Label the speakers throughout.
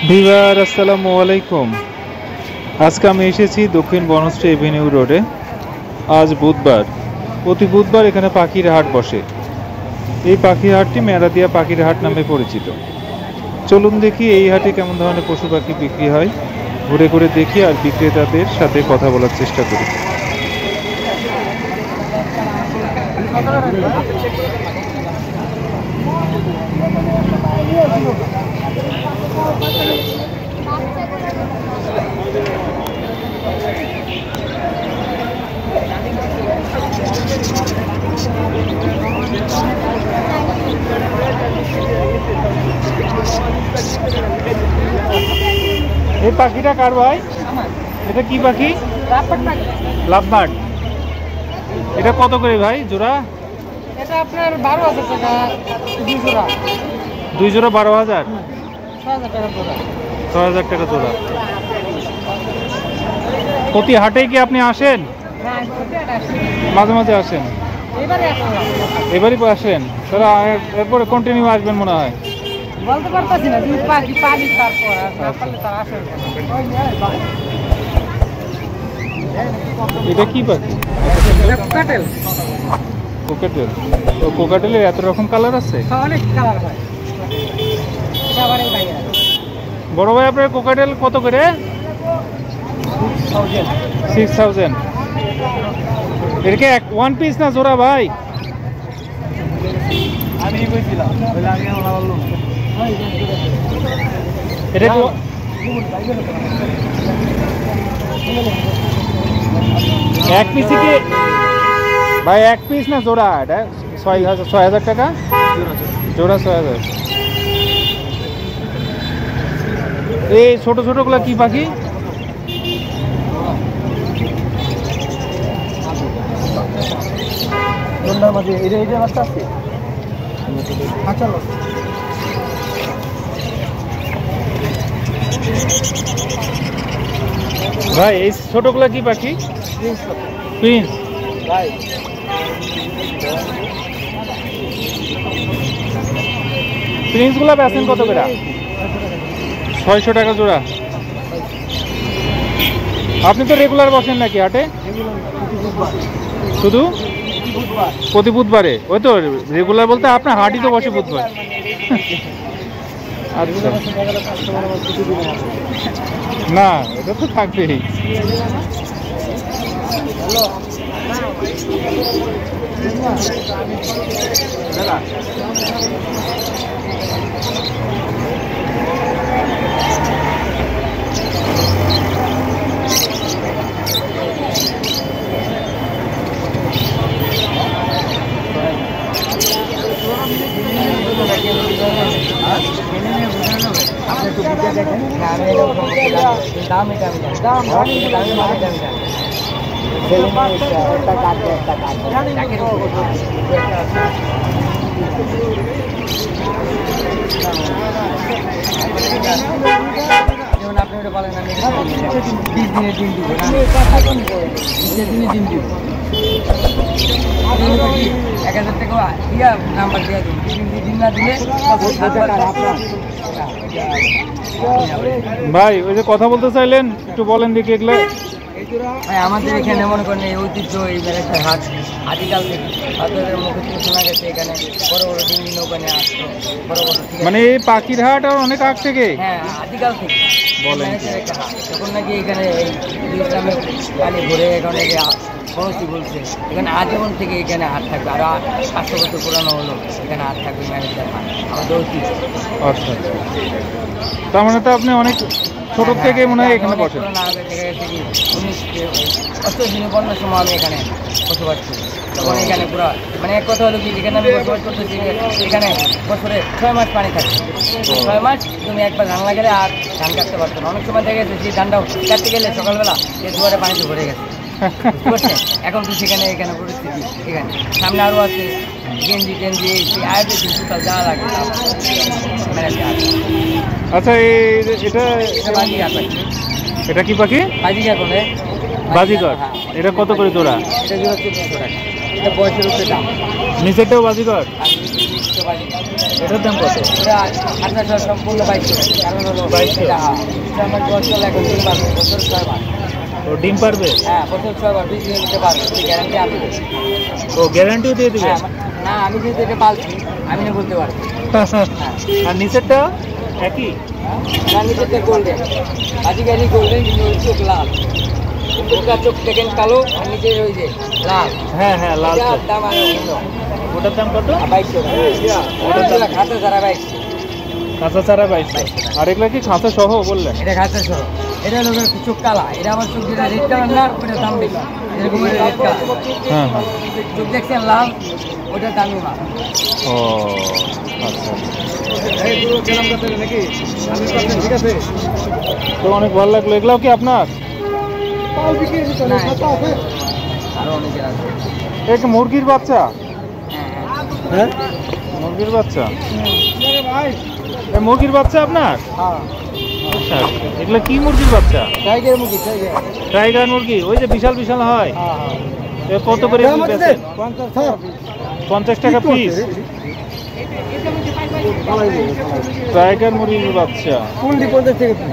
Speaker 1: Viewer আসসালামু আলাইকুম। আজকে আমি এসেছি দক্ষিণ বনশ্রী এভিনিউ রোডে। আজ বুধবার, প্রতি বুধবার এখানে পাখির হাট বসে। এই পাখির হাটটি মেরাদিয়া পাখির হাট নামে পরিচিত। চলুন দেখি এই হাটে কেমন ধরনের পশু পাখি বিক্রি হয়। ঘুরে ঘুরে দেখি আর বিক্রেতাদের সাথে কথা বলার চেষ্টা করি। এই পাখিটা কার ভাই? এটা কি পাখি? লাভবার্ড। এটা কত করে ভাই জোড়া?
Speaker 2: এটা আপনার 12,000 টাকা, 2 জোড়া।
Speaker 1: 2 জোড়া 12,000?
Speaker 2: 6,000 টাকা জোড়া।
Speaker 1: 6,000 টাকা জোড়া। প্রতি হাটে কি আপনি আসেন? মাঝে মাঝে আসেন? এবারই আসেন? তারা এরপরে কন্টিনিউ আসবেন মনে হয়।
Speaker 2: বলতে পারতাছি না, দুই পাখি পানি তারপর তারা আসেন।
Speaker 1: এটা কি পাখি?
Speaker 2: কোকাটেল।
Speaker 1: কোকাটেল। তো কোকাটেলের এত রকম কালার আছে?
Speaker 2: অনেক কালার হয়।
Speaker 1: বড় ভাই আপনার কোকাটেল কত করে? 6,000। এর কি ওয়ান পিস না জোড়া ভাই?
Speaker 2: আমি বলছিলাম
Speaker 1: এটা এক পিস কি ভাই? এক পিস না জোড়া? এটা 6,000 টাকা জোড়া। 6,000। এই ছোট ছোট গুলা কি পাখি? ভাই এই ছোটগুলা কি পাখি? প্রিন্স। প্রিন্স গুলা বেচেন কত করে? 600 টাকা জোড়া। আপনি তো রেগুলার বসেন নাকি হাটে? শুধু প্রতি বুধবারে? ওই তো রেগুলার বলতে আপনার হাটই তো বসে বুধবার। আচ্ছা, না এটা তো থাকবেই।
Speaker 2: আপনি ওটা বলেন, আমি 1,000 টাকা দিয়া নাম্বার দিয়ে দিন না দিলে
Speaker 1: ভাই ওই যে কথা বলতে চাইলেন একটু বলেন দেখি এগুলো।
Speaker 2: ভাই আমাদের এখানে মনে করেন এই ঐতিহ্য, এই মেরেছে হাট আদিকাল থেকে আপনাদের মুখে থেকে শোনা গেছে এখানে বড় বড় ডিঙ্গি নৌকা নিয়ে আসতো, বড় বড়।
Speaker 1: মানে এই পাখির হাট আর অনেক আগ থেকে?
Speaker 2: হ্যাঁ, আদিকাল থেকে
Speaker 1: বলেন।
Speaker 2: একটা হাট তখন নাকি এখানে এই ইসলামের পানি ঘুরে এখানে বলছি বলছে এখানে আজীবন থেকে এখানে হাট থাকবে। আরো 500 বছর পুরানো হলো এখানে হাট থাকবে, ম্যানেজার হাট আমাদের ঐতিহ্য।
Speaker 1: আচ্ছা, তার মানে তো আপনি অনেক ছোট থেকে মনে হয় এখানে বসেন? 1958
Speaker 2: সময় আমি এখানে বসবাস করি, তখন এখানে পুরো মানে এক কথা হলো কি, যেখানে আমি বসবাস করতেছি এখানে বছরে 6 মাস পানি থাকে। 6 মাস তুমি একবার ধান লাগালে আর ধান কাটতে পারতো না। অনেক সময় দেখা গেছে যে ধানটাও কাটতে গেলে সকালবেলা এই দুয়ারে পানিতে ভরে গেছে। এখন তো সেখানে এখানে পরিস্থিতি, এখানে সামনে আরও আছে গেঞ্জি টেঞ্জি আয়োজন জুতা যা লাগে।
Speaker 1: আচ্ছা, এটা কি পাখি?
Speaker 2: বাজিকা করে
Speaker 1: বাজিগর। এটা কত করে জোড়া?
Speaker 2: এটা জোড়া 1400 টাকা। এটা বয়সের উপরে দাম।
Speaker 1: নিচেরটাও বাজিগর?
Speaker 2: আর নিচে বাজিগর।
Speaker 1: এটার দাম কত?
Speaker 2: এটা খাঁচা সম্পূর্ণ 2200 টাকা। কারণ হলো
Speaker 1: 2200
Speaker 2: এটা আমার বছর এখন পারবে, বছর 6 মাস।
Speaker 1: ও ডিম পারবে?
Speaker 2: হ্যাঁ, বছর 6 মাস বীজ নিয়ে নিতে পারবে, গ্যারান্টি আমি দেবো।
Speaker 1: ও গ্যারান্টিও দিয়ে দিবে?
Speaker 2: হ্যাঁ, না আমি যেহেতু এটা পালছি আমি না বলতে পারবো।
Speaker 1: আর নিচেরটা একই?
Speaker 2: না, নিচেরটা গোল্ডেন, বাজিগারি গোল্ডেন, কিন্তু চোখ লাল। উপরটা চোখ দেখেন কালো, আর নিচে ওই যে লাল।
Speaker 1: হ্যাঁ হ্যাঁ, লাল
Speaker 2: এটার
Speaker 1: চোখ।
Speaker 2: দাম আরো ভিন্ন।
Speaker 1: ওটার দাম কত?
Speaker 2: 2200 টাকা। ওটার দাম খাঁচা ছাড়া 2200।
Speaker 1: খাঁচা ছাড়া 2200। আর এগুলা কি খাঁচা সহ বললেন?
Speaker 2: এটা খাঁচা সহ। এটা হলো চোখ কালা, এটা আমার চোখ যেটা রেড কালার না, ওটার দাম বেশি। এরকম রেড কালার।
Speaker 1: হ্যাঁ হ্যাঁ।
Speaker 2: চোখ দেখছেন লাল, ওটার দামই না।
Speaker 1: ও আচ্ছা।
Speaker 2: ঠিক আছে,
Speaker 1: তো অনেক ভালো লাগলো। এগুলাও কি আপনার?
Speaker 2: আরো অনেকের আছে।
Speaker 1: এটা মুরগির বাচ্চা?
Speaker 2: হ্যাঁ,
Speaker 1: মুরগির বাচ্চা? এ মুরগির বাচ্চা আপনার?
Speaker 2: হ্যাঁ।
Speaker 1: আচ্ছা, এগুলা কি মুরগির বাচ্চা?
Speaker 2: টাইগার মুরগি, টাইগার।
Speaker 1: টাইগার মুরগি, ওই যে বিশাল বিশাল হয়।
Speaker 2: হ্যাঁ,
Speaker 1: এ কত করে বেচেন? 50 টাকা পিস। টাইগার মুরগির বাচ্চা।
Speaker 2: কোনটি 50 টাকা পিস?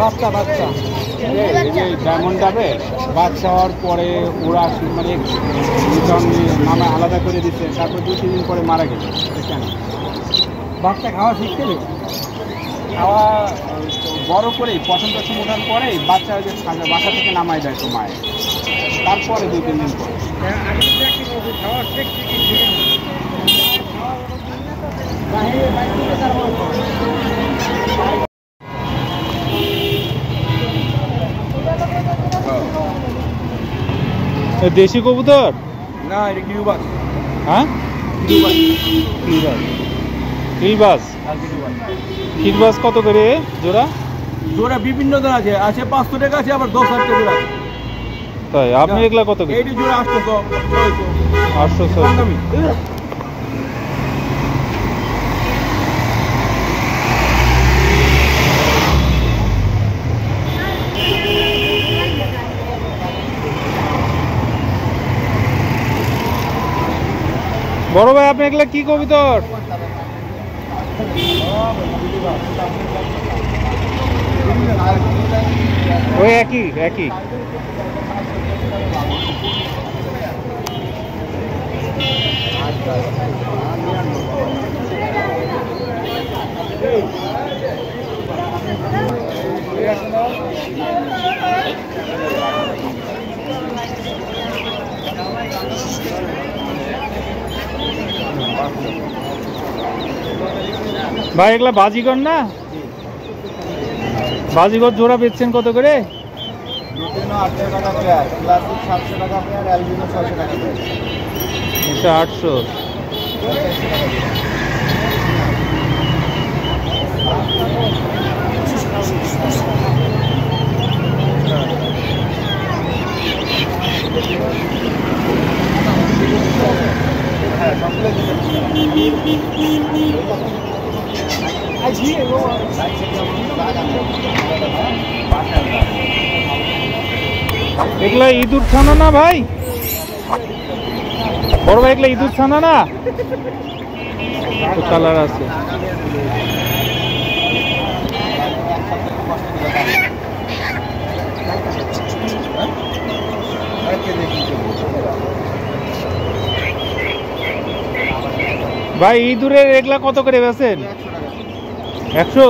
Speaker 2: বাচ্চা বাচ্চা।
Speaker 3: ডায়মন্ড যাবে বাচ্চা হওয়ার পরে ওরা মানে মামা আলাদা করে দিচ্ছে, তারপর 2-3 দিন পরে মারা গেছে। কেন?
Speaker 2: বাচ্চা খাওয়া শিখতে হবে।
Speaker 3: খাওয়া বড় করেই পছন্দ ওঠার পরেই বাচ্চা ওই যে বাসা থেকে নামাই দেয় তো মায়ের, তারপরে 2-3 দিন পরে।
Speaker 1: দেশি কবুতর?
Speaker 3: না, এটা কিউবাস।
Speaker 1: হ্যাঁ, কিলবাস। কিলবাস কত করে জোড়া?
Speaker 3: জোড়া বিভিন্ন ধরনের আছে, আছে 500 টাকা, আছে আবার 10,000 টাকা জোড়া আছে।
Speaker 1: তাই আপনি এগুলা কত করে?
Speaker 3: এইটি জোড়া 800, 600।
Speaker 1: 800। বড় ভাই, আপনি এগুলা কি কবুতর? ওই একই একই। ভাই এগুলা বাজিগর না? বাজিগর জোড়া বেচছেন কত করে?
Speaker 3: লুটিনো 800 টাকা পেয়ার, ক্লাসিক 700 টাকা পেয়ার, অ্যালবিনো 600 টাকা পেয়ার।
Speaker 1: এটা 800। এগুলা ইঁদুর ছানা না ভাই? বড় ভাই এগুলা ইঁদুর ছানা না? কালার আছে। ভাই ইঁদুরের এগুলা কত করে বেচেন? 100।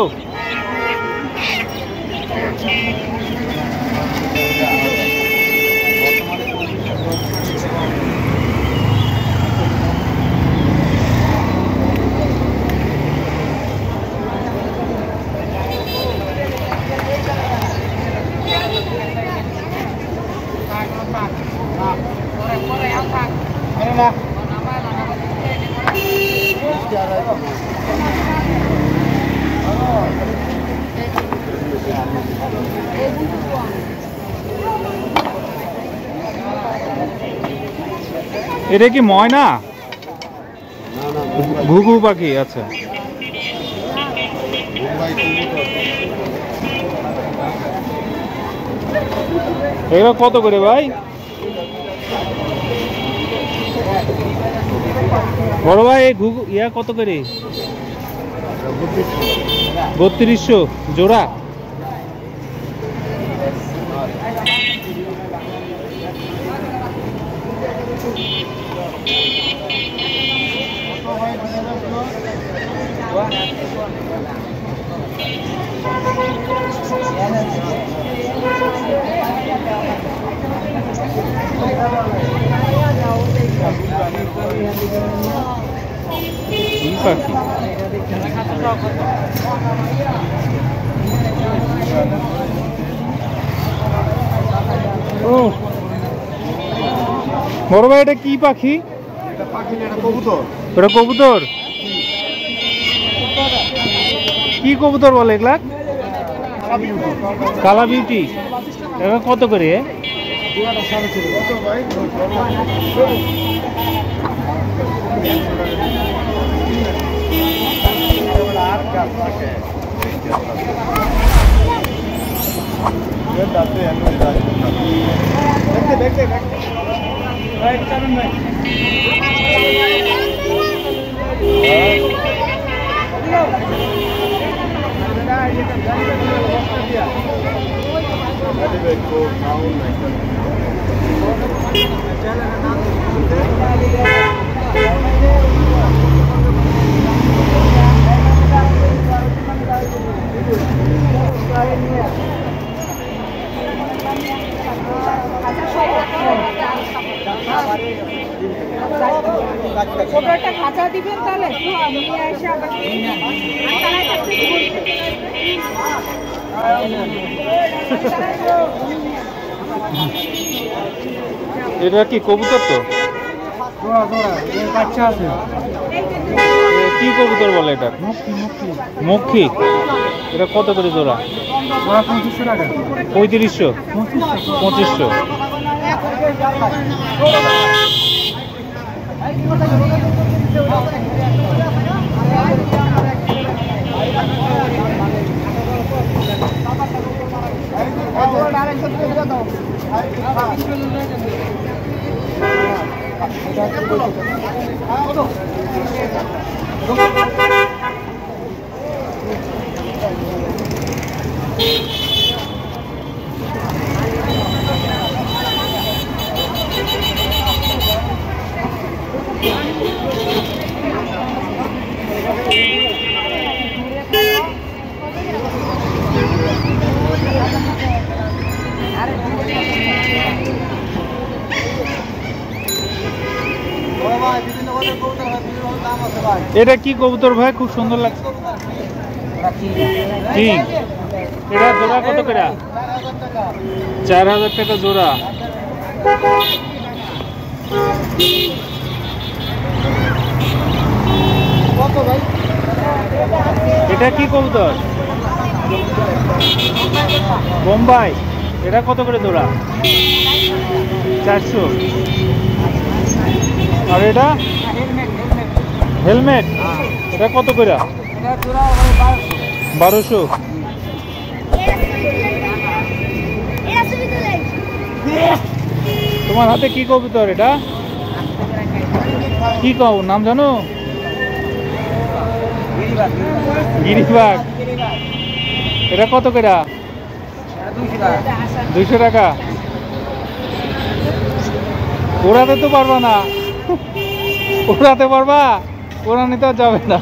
Speaker 1: এটা কি ময়না? ঘুঘু পাখি। আচ্ছা, এগুলো কত করে ভাই? বড় ভাই ইয়া কত করে? 3200 জোড়া। পাখি ও বড় ভাই, এটা কি পাখি? এটা কবুতর। কি কবুতর বলে এগুলা? কালা বিউটি। এটা কত করে?
Speaker 4: ছোট একটা খাঁচা দিবেন তাহলে
Speaker 1: এটা কি কবুতর? তো
Speaker 3: বাচ্চা আছে।
Speaker 1: কি কবুতর বলে এটা? মক্ষী। এটা কত করে জোড়া?
Speaker 3: 2500 টাকা।
Speaker 1: 3500 2500। এটা কি কবুতর ভাই? খুব সুন্দর লাগছে। কি এটা জোড়া কত করে? 4000 টাকা জোড়া। এটা কি কবুতর? বোম্বাই। এটা কত করে জোড়া? 400। আর এটা হেলমেট। এটা কত করে? 1200। তোমার হাতে কি কবুতর? এটা কি কও নাম জানো? গিরিবাগ। এটা কত করে? 200 টাকা। ওড়াতে তো পারবা না। ওড়াতে পারবা? ওড়ানি তো যাবে না।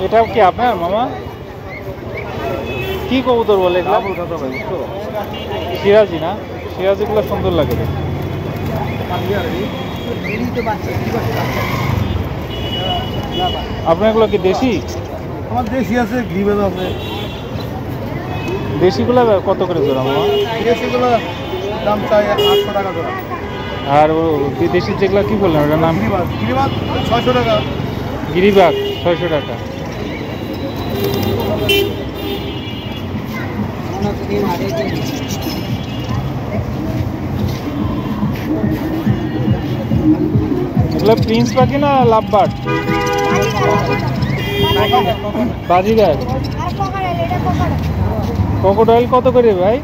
Speaker 1: এটাও কি আপনার মামা? কি কবুতর বলে? সিরাজি না? সিরাজিগুলো সুন্দর লাগে। আপনার এগুলো কি দেশি?
Speaker 3: আমার দেশি আছে, গ্রিবেল আছে।
Speaker 1: দেশিগুলো কত করে জোড়া মামা?
Speaker 3: দেশিগুলো দাম চাই 800 টাকা জোড়া।
Speaker 1: আর ও বিদেশি যেগুলো কি বললেন ওটার নাম?
Speaker 3: গিরিবাজ 600 টাকা।
Speaker 1: গিরিবাগ 600 টাকা। এগুলো প্রিন্স পাখি না লাভবার্ড? বাজিগার। ক্রোকোডাইল কত করে ভাই?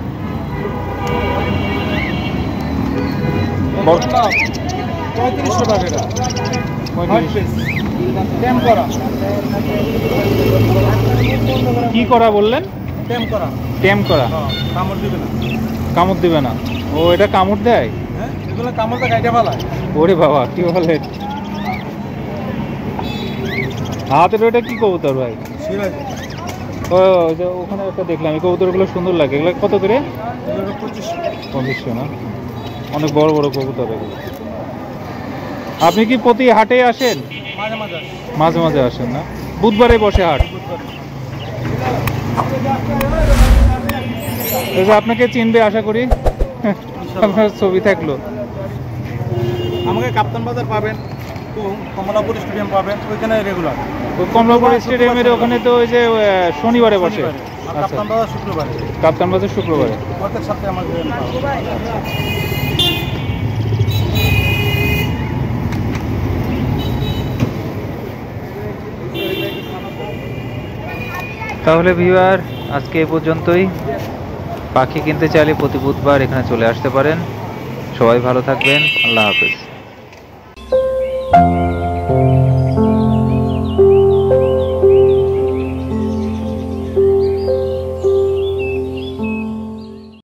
Speaker 3: 3500 টাকা এটা।
Speaker 1: 35।
Speaker 3: টেম করা।
Speaker 1: কি করা বললেন?
Speaker 3: টেম করা।
Speaker 1: টেম করা।
Speaker 3: কামড় দিবে না।
Speaker 1: কামড় দিবে না? ও এটা কামড় দেয়?
Speaker 3: হ্যাঁ, এগুলো কামড়টা কাইটা ফেলায়।
Speaker 1: ওরে বাবা, কি বলেন? হাতের ওটা কি কবুতর ভাই?
Speaker 3: সিরাজ।
Speaker 1: ও যে ওখানে একটা দেখলাম, এই কবুতরগুলো সুন্দর লাগে। এগুলো কত করে?
Speaker 3: এগুলো 2500।
Speaker 1: 2500 না? অনেক বড় বড় কবুতর এগুলো। আপনি কি প্রতি হাটে আসেন?
Speaker 3: মাঝে মাঝে আসে।
Speaker 1: মাঝে মাঝে আসেন না? বুধবারে বসে হাট। আপনাকে চিনবে আশা করি, আপনার ছবি থাকলো।
Speaker 3: আমাকে কাপ্তান বাজার পাবেন, তো কমলাপুর স্টেডিয়াম পাবেন, ওইখানে রেগুলার।
Speaker 1: কমলাপুর স্টেডিয়ামের ওখানে তো ওই যে শনিবারে বসে।
Speaker 3: আর
Speaker 1: আচ্ছা,
Speaker 3: কাপ্তান বাজার শুক্রবারে।
Speaker 1: কাপ্তান বাজার শুক্রবারে।
Speaker 3: প্রত্যেক সপ্তাহে আমাকে
Speaker 1: তাহলে ভিউয়ার আজকে এ পর্যন্তই। পাখি কিনতে চাইলে প্রতি বুধবার এখানে চলে আসতে পারেন। সবাই ভালো থাকবেন। আল্লাহ হাফেজ।